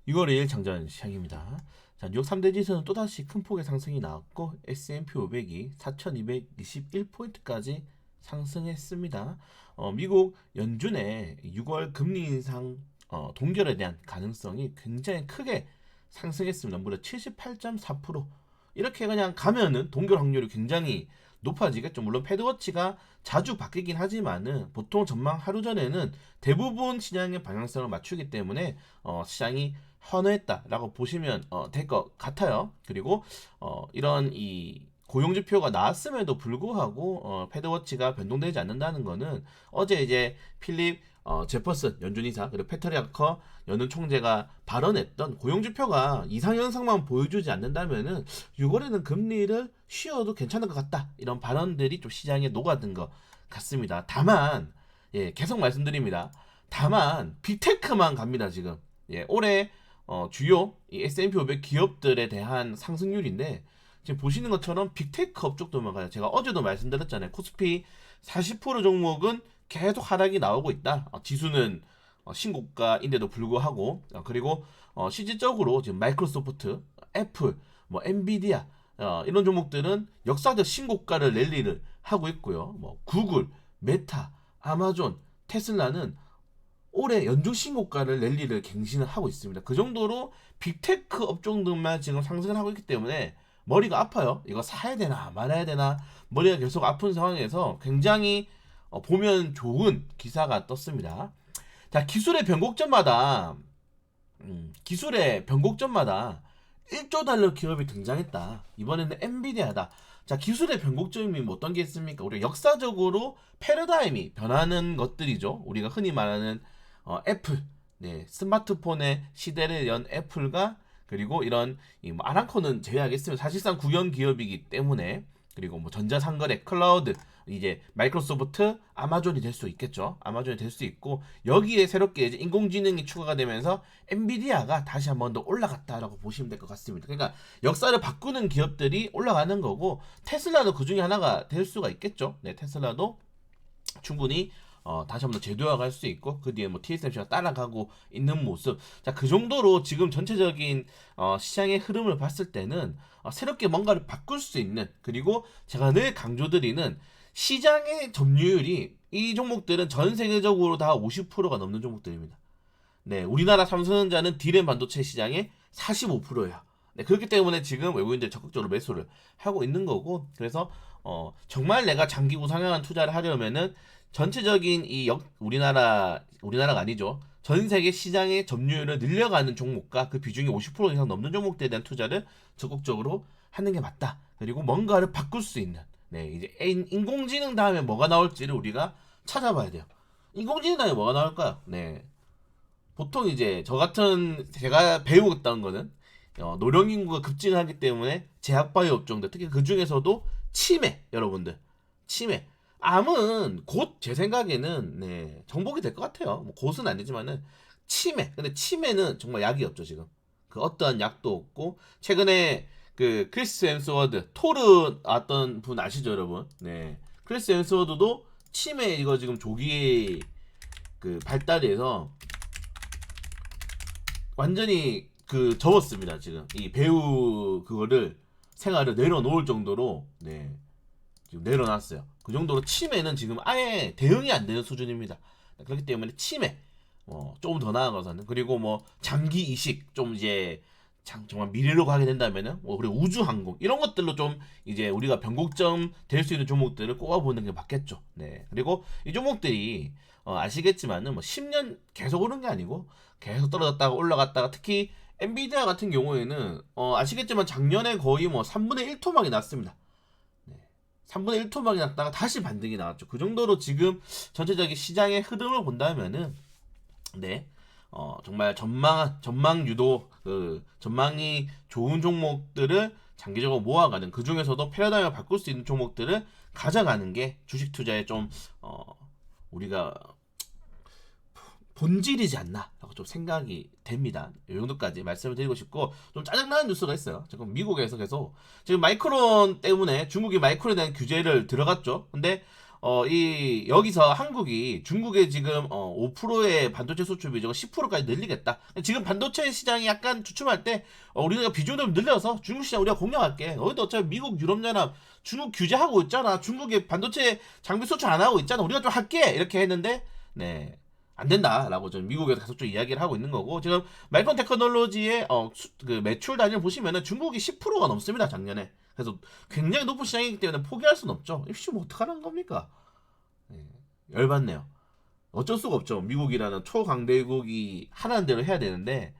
6월 2일 장전 시작입니다. 자, 뉴욕 3대 지수는 또다시 큰 폭의 상승이 나왔고 S&P 500이 4,221포인트까지 상승했습니다. 미국 연준의 6월 금리 인상 동결에 대한 가능성이 굉장히 크게 상승했습니다. 무려 78.4%. 이렇게 그냥 가면은 동결 확률이 굉장히 높아지겠죠. 물론 패드워치가 자주 바뀌긴 하지만은 보통 전망 하루 전에는 대부분 시장의 방향성을 맞추기 때문에 시장이 환호했다라고 보시면 될 것 같아요. 그리고 이런 이 고용 지표가 나왔음에도 불구하고 패드워치가 변동되지 않는다는 거는 어제 이제 필립 제퍼슨 연준이사 그리고 페터리아커 연준 총재가 발언했던 고용 지표가 이상 현상만 보여주지 않는다면은 6월에는 금리를 쉬어도 괜찮은 것 같다 이런 발언들이 좀 시장에 녹아든 것 같습니다. 다만 계속 말씀드립니다. 다만 빅테크만 갑니다 지금. 올해 주요 이 S&P 500 기업들에 대한 상승률인데 지금 보시는 것처럼 빅테크 업종들만 가요. 제가 어제도 말씀드렸잖아요. 코스피 40% 종목은 계속 하락이 나오고 있다. 지수는 신고가인데도 불구하고 그리고 실질적으로 지금 마이크로소프트, 애플, 뭐 엔비디아 이런 종목들은 역사적 신고가를 랠리를 하고 있고요. 뭐 구글, 메타, 아마존, 테슬라는 올해 연중 신고가를 랠리를 갱신을 하고 있습니다. 그 정도로 빅테크 업종들만 지금 상승을 하고 있기 때문에 머리가 아파요. 이거 사야 되나 말아야 되나 머리가 계속 아픈 상황에서 굉장히 보면 좋은 기사가 떴습니다. 자, 기술의 변곡점마다 1조 달러 기업이 등장했다. 이번에는 엔비디아다. 자, 기술의 변곡점이 뭐 어떤 게 있습니까? 우리가 역사적으로 패러다임이 변하는 것들이죠. 우리가 흔히 말하는 애플, 네, 스마트폰의 시대를 연 애플과 그리고 이런 뭐 아람코는 제외하겠으면 사실상 국영 기업이기 때문에 그리고 뭐 전자상거래, 클라우드, 이제 마이크로소프트, 아마존이 될 수 있겠죠. 아마존이 될 수 있고 여기에 새롭게 이제 인공지능이 추가가 되면서 엔비디아가 다시 한 번 더 올라갔다라고 보시면 될 것 같습니다. 그러니까 역사를 바꾸는 기업들이 올라가는 거고 테슬라도 그 중에 하나가 될 수가 있겠죠. 네, 테슬라도 충분히 다시 한번 재도약할 수 있고 그 뒤에 뭐 TSMC가 따라가고 있는 모습. 자, 그 정도로 지금 전체적인 시장의 흐름을 봤을 때는 새롭게 뭔가를 바꿀 수 있는 그리고 제가 늘 강조드리는 시장의 점유율이 이 종목들은 전 세계적으로 다 50%가 넘는 종목들입니다. 네, 우리나라 삼성전자는 D램 반도체 시장의 45%예요. 네, 그렇기 때문에 지금 외국인들 적극적으로 매수를 하고 있는 거고, 그래서 정말 내가 장기 우상향한 투자를 하려면은 전체적인 우리나라가 아니죠. 전 세계 시장의 점유율을 늘려가는 종목과 그 비중이 50% 이상 넘는 종목들에 대한 투자를 적극적으로 하는 게 맞다. 그리고 뭔가를 바꿀 수 있는, 네, 이제 인공지능 다음에 뭐가 나올지를 우리가 찾아봐야 돼요. 인공지능 다음에 뭐가 나올까요? 네, 보통 이제 저 같은 제가 배우었던 거는 노령 인구가 급증하기 때문에 제약바이오 업종들 특히 그 중에서도 치매 여러분들 치매 암은 곧 제 생각에는 네, 정복이 될 것 같아요. 뭐 곧은 아니지만은 치매 근데 치매는 정말 약이 없죠 지금 그 어떠한 약도 없고 최근에 그 크리스 엠스워드 토르 나왔던 분 아시죠 여러분? 네 크리스 엠스워드도 치매 이거 지금 조기 그 발달해서 완전히 그 접었습니다 지금 이 배우 그거를 생활을 내려놓을 정도로 네 지금 내려놨어요. 그 정도로 치매는 지금 아예 대응이 안 되는 수준입니다. 그렇기 때문에 치매 조금 더 나아가서는 그리고 뭐 장기 이식 좀 이제 정말 미래로 가게 된다면은 그리고 우주항공 이런 것들로 좀 이제 우리가 변곡점 될 수 있는 종목들을 꼽아보는 게 맞겠죠. 네 그리고 이 종목들이 아시겠지만은 뭐 10년 계속 오른 게 아니고 계속 떨어졌다가 올라갔다가 특히 엔비디아 같은 경우에는 아시겠지만 작년에 거의 뭐 3분의 1 토막이 났습니다. 네. 3분의 1 토막이 났다가 다시 반등이 나왔죠. 그 정도로 지금 전체적인 시장의 흐름을 본다면은 네. 정말 전망 유도, 전망이 좋은 종목들을 장기적으로 모아가는, 그 중에서도 패러다임을 바꿀 수 있는 종목들을 가져가는 게 주식 투자의 좀, 우리가 본질이지 않나라고 좀 생각이 됩니다. 이 정도까지 말씀을 드리고 싶고 좀 짜증나는 뉴스가 있어요. 지금 미국에서 계속 지금 마이크론 때문에 중국이 마이크론에 대한 규제를 들어갔죠. 근데 이 여기서 한국이 중국에 지금 5%의 반도체 수출 비중을 10%까지 늘리겠다. 지금 반도체 시장이 약간 주춤할 때 우리가 비중을 늘려서 중국 시장 우리가 공략할게. 너희도 어차피 미국, 유럽연합, 중국 규제하고 있잖아. 중국에 반도체 장비 수출 안 하고 있잖아. 우리가 좀 할게. 이렇게 했는데 네. 안 된다라고 좀 미국에서 계속 이야기를 하고 있는 거고 지금 마이크론 테크놀로지의 그 매출 단위를 보시면은 중국이 10%가 넘습니다 작년에. 그래서 굉장히 높은 시장이기 때문에 포기할 수는 없죠. 이씨 뭐 어떡하는 겁니까? 네, 열받네요. 어쩔 수가 없죠. 미국이라는 초강대국이 하라는 대로 해야 되는데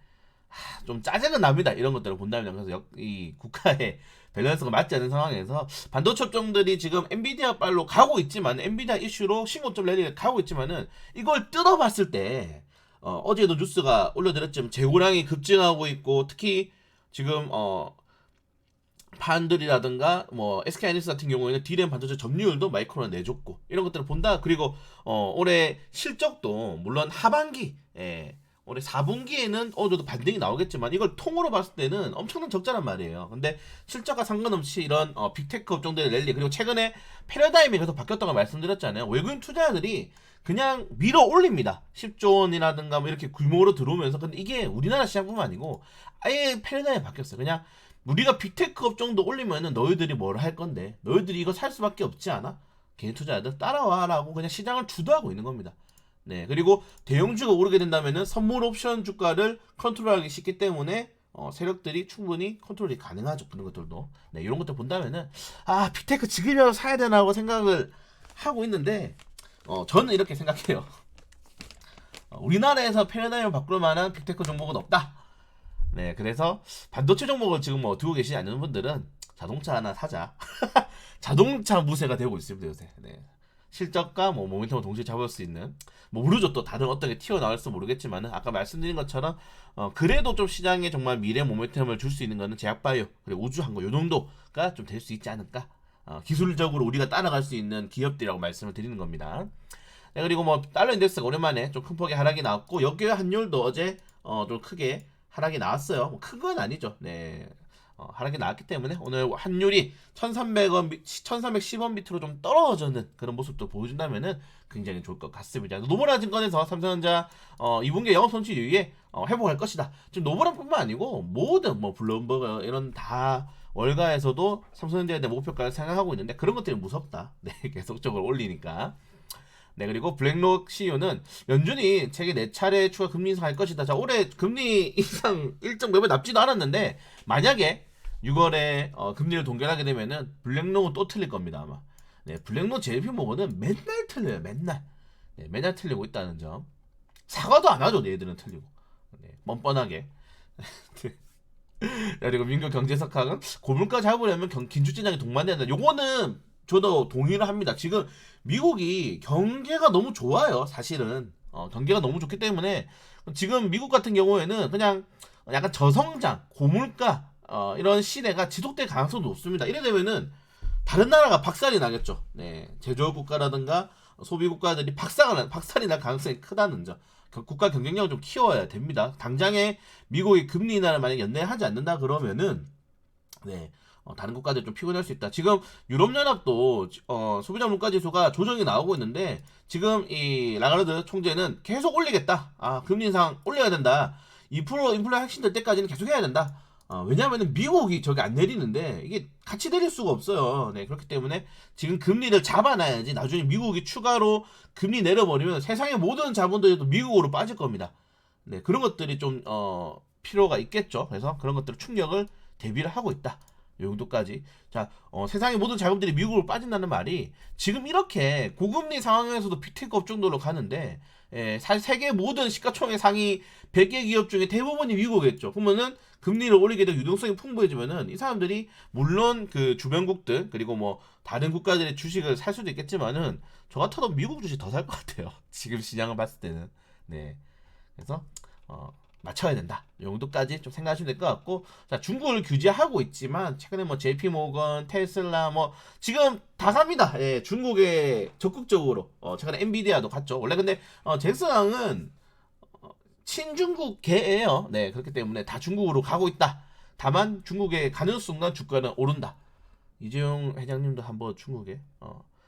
좀 짜증은 납니다. 이런 것들을 본다면. 그래서 이 국가의 밸런스가 맞지 않는 상황에서 반도체 업종들이 지금 엔비디아 빨로 가고 있지만 엔비디아 이슈로 신고점 랠리가 가고 있지만은 이걸 뜯어봤을 때 어제도 뉴스가 올려드렸지만 재고량이 급증하고 있고 특히 지금 판들이라든가 뭐 SK하이닉스 같은 경우에는 D램 반도체 점유율도 마이크론에 내줬고 이런 것들을 본다. 그리고 올해 실적도 물론 하반기 올해 4분기에는 어느 정도 반등이 나오겠지만 이걸 통으로 봤을 때는 엄청난 적자란 말이에요. 근데 실적과 상관없이 이런 빅테크 업종들의 랠리 그리고 최근에 패러다임이 계속 바뀌었다고 말씀드렸잖아요. 외국인 투자자들이 그냥 밀어 올립니다. 10조 원이라든가 뭐 이렇게 규모로 들어오면서. 근데 이게 우리나라 시장뿐만 아니고 아예 패러다임이 바뀌었어요. 그냥 우리가 빅테크 업종도 올리면은 너희들이 뭘 할 건데 너희들이 이거 살 수밖에 없지 않아? 개인 투자자들 따라와라고 그냥 시장을 주도하고 있는 겁니다. 네, 그리고 대형주가 오르게 된다면은 선물 옵션 주가를 컨트롤하기 쉽기 때문에 세력들이 충분히 컨트롤이 가능하죠. 그런 것들도. 네, 이런 것들 본다면은 빅테크 지금이라도 사야 되나고 생각을 하고 있는데 저는 이렇게 생각해요. 우리나라에서 패러다임을 바꿀 만한 빅테크 종목은 없다. 네, 그래서 반도체 종목을 지금 두고 계시지 않는 분들은 자동차 하나 사자. 자동차 무세가 되고 있습니다 요새. 네. 실적과 뭐 모멘텀을 동시에 잡을 수 있는 뭐 모르죠. 또 다른 어떻게 튀어나올지 모르겠지만은 아까 말씀드린 것처럼 그래도 좀 시장에 정말 미래 모멘텀을 줄 수 있는 거는 제약바이오 그리고 우주항공 요 정도가 좀 될 수 있지 않을까. 기술적으로 우리가 따라갈 수 있는 기업들이라고 말씀을 드리는 겁니다. 네, 그리고 뭐 달러 인덱스가 오랜만에 좀 큰 폭의 하락이 나왔고 여기에 환율도 어제 좀 크게 하락이 나왔어요. 뭐 큰 건 아니죠. 네. 하락이 나왔기 때문에 오늘 환율이 1300원, 1310원 밑으로 좀 떨어지는 그런 모습도 보여준다면은 굉장히 좋을 것 같습니다. 노무라 증권에서 삼성전자 2분기 영업 손실 이후에 회복할 것이다. 지금 노무라뿐만 아니고 모든 뭐 블룸버그 이런 다 월가에서도 삼성전자에 대한 목표가를 생각하고 있는데 그런 것들이 무섭다. 네, 계속적으로 올리니까. 네, 그리고 블랙록 CEO는 연준이 책에 4차례 추가 금리 인상할 것이다. 자, 올해 금리 인상 일정 몇번 남지도 않았는데 만약에 6월에 금리를 동결하게 되면은 블랙록은 또 틀릴 겁니다 아마. 네, 블랙록 JP 모건은 맨날 틀려요. 맨날. 네, 맨날 틀리고 있다는 점. 사과도 안 하죠. 얘들은 틀리고. 네, 뻔뻔하게. 네. 그리고 민국 경제석학은 고물가 잡으려면 긴축진장이 동반돼야 된다. 요거는 저도 동의를 합니다. 지금 미국이 경계가 너무 좋아요. 사실은 경계가 너무 좋기 때문에 지금 미국 같은 경우에는 그냥 약간 저성장, 고물가 이런 시대가 지속될 가능성도 높습니다. 이래 되면은 다른 나라가 박살이 나겠죠. 네, 제조업 국가라든가 소비 국가들이 박살이 날 가능성이 크다는 점. 국가 경쟁력을 좀 키워야 됩니다. 당장에 미국이 금리 인하를 만약 연내하지 않는다 그러면은 네. 다른 국가들 좀 피곤할 수 있다. 지금 유럽연합도 소비자 물가지수가 조정이 나오고 있는데 지금 이 라가르드 총재는 계속 올리겠다. 금리 인상 올려야 된다. 2% 인플레 핵심될 때까지는 계속 해야 된다. 왜냐하면 미국이 저기 안 내리는데 이게 같이 내릴 수가 없어요. 네, 그렇기 때문에 지금 금리를 잡아놔야지 나중에 미국이 추가로 금리 내려버리면 세상의 모든 자본들이 또 미국으로 빠질 겁니다. 네, 그런 것들이 좀 필요가 있겠죠. 그래서 그런 것들 충격을 대비를 하고 있다. 이 정도까지. 자, 세상의 모든 자금들이 미국으로 빠진다는 말이 지금 이렇게 고금리 상황에서도 빅테크 업종들로 가는데 세계 모든 시가총액 상위 100개 기업 중에 대부분이 미국이겠죠. 그러면은 금리를 올리게 되면 유동성이 풍부해지면은 이 사람들이 물론 그 주변국들 그리고 뭐 다른 국가들의 주식을 살 수도 있겠지만은 저 같아도 미국 주식 더 살 것 같아요. 지금 시장을 봤을 때는. 네. 그래서 맞춰야 된다. 이 정도까지 좀 생각하시면 될 것 같고, 자, 중국을 규제하고 있지만 최근에 뭐 JP 모건, 테슬라 뭐 지금 다 삽니다. 예, 중국에 적극적으로 최근에 엔비디아도 갔죠. 원래 근데 잭슨왕은 친중국계예요. 네, 그렇기 때문에 다 중국으로 가고 있다. 다만 중국에 가는 순간 주가는 오른다. 이재용 회장님도 한번 중국에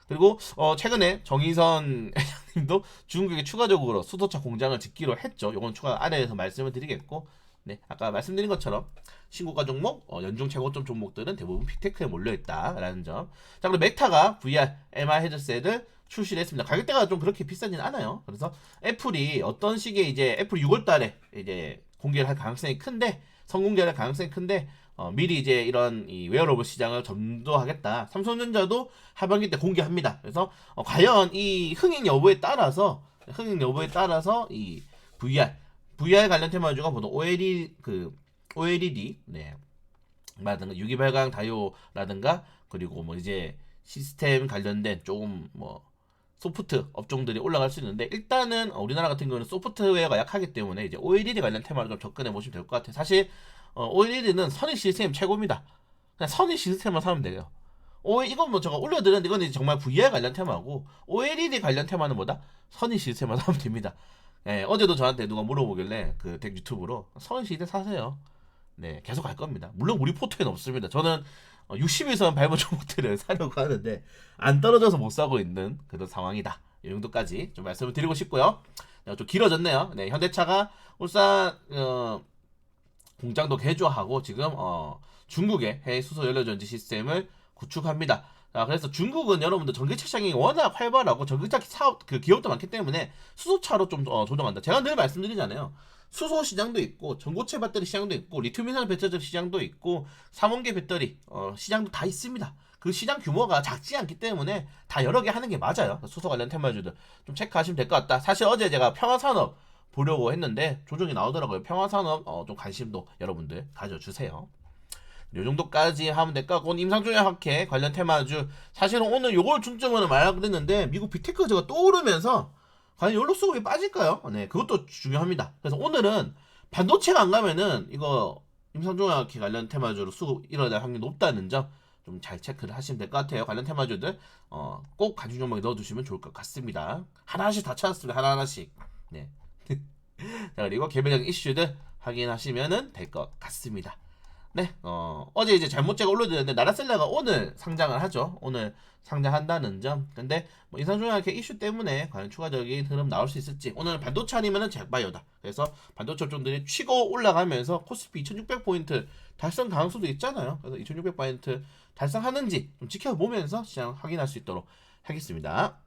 그리고 최근에 정의선 회장님도 중국에 추가적으로 수소차 공장을 짓기로 했죠. 이건 추가 아래에서 말씀을 드리겠고, 네, 아까 말씀드린 것처럼 신고가 종목, 연중 최고점 종목들은 대부분 빅테크에 몰려있다라는 점. 자, 그리고 메타가 VR, MR 헤드셋을 출시를 했습니다. 가격대가 좀 그렇게 비싸진 않아요. 그래서 애플이 어떤 식의 이제 애플 6월달에 이제 공개를 할 가능성이 큰데, 선공개할 가능성이 큰데, 미리 이제 이런 이 웨어러블 시장을 점도하겠다. 삼성전자도 하반기 때 공개합니다. 그래서 과연 이 흥행 여부에 따라서 이 VR 관련 테마주가 보통 OLED 네. 라든가 유기발광 다이오라든가 그리고 뭐 이제 시스템 관련된 조금 뭐 소프트 업종들이 올라갈 수 있는데, 일단은 우리나라 같은 경우는 소프트웨어가 약하기 때문에 이제 OLED 관련 테마를 좀 접근해 보시면 될 것 같아요. 사실 OLED는 선의 시스템 최고입니다. 그냥 선의 시스템만 사면 돼요. 이건 뭐 제가 올려드렸는데 이건 이제 정말 VR 관련 테마고, OLED 관련 테마는 뭐다? 선의 시스템만 사면 됩니다. 예, 어제도 저한테 누가 물어보길래 그 덱 유튜브로 선의 시스템 사세요. 네, 계속 갈 겁니다. 물론 우리 포트에는 없습니다. 저는 60에서만 밟은 종목들을 사려고 하는데 안 떨어져서 못 사고 있는 그런 상황이다. 이 정도까지 좀 말씀을 드리고 싶고요. 좀 길어졌네요. 네, 현대차가 울산 공장도 개조하고 지금 중국의 해외 수소 연료 전지 시스템을 구축합니다. 자, 그래서 중국은 여러분들 전기차 시장이 워낙 활발하고 전기차 사업 그 기업도 많기 때문에 수소차로 좀 조정한다. 제가 늘 말씀드리잖아요. 수소 시장도 있고 전고체 배터리 시장도 있고 리튬 이온 배터리 시장도 있고 삼원계 배터리 시장도 다 있습니다. 그 시장 규모가 작지 않기 때문에 다 여러 개 하는 게 맞아요. 수소 관련 테마주들 좀 체크하시면 될 것 같다. 사실 어제 제가 평화산업 보려고 했는데 조정이 나오더라고요. 평화산업 좀 관심도 여러분들 가져주세요. 요 정도까지 하면 될 것 같고, 임상중약학회 관련 테마주 사실은 오늘 요걸 중점으로 말하고 그랬는데 미국 빅테크가 또 오르면서 과연 연료 수급이 빠질까요? 네, 그것도 중요합니다. 그래서 오늘은 반도체가 안 가면은 이거 임상중약학회 관련 테마주로 수급 일어날 확률이 높다는 점 좀 잘 체크를 하시면 될 것 같아요. 관련 테마주들 꼭 간중 종목에 넣어두시면 좋을 것 같습니다. 하나씩 다 찾았습니다. 하나하나씩. 네. 자, 그리고 개별적인 이슈들 확인하시면 될 것 같습니다. 네, 어제 이제 잘못 제가 올려드렸는데 나라셀라가 오늘 상장을 하죠. 오늘 상장한다는 점. 근데 뭐 인상중약의 이슈 때문에 과연 추가적인 흐름 나올 수 있을지. 오늘 반도체 아니면은 잭바이오다. 그래서 반도체 업종들이 치고 올라가면서 코스피 2600포인트 달성 가능성도 있잖아요. 그래서 2600포인트 달성하는지 좀 지켜보면서 시장 확인할 수 있도록 하겠습니다.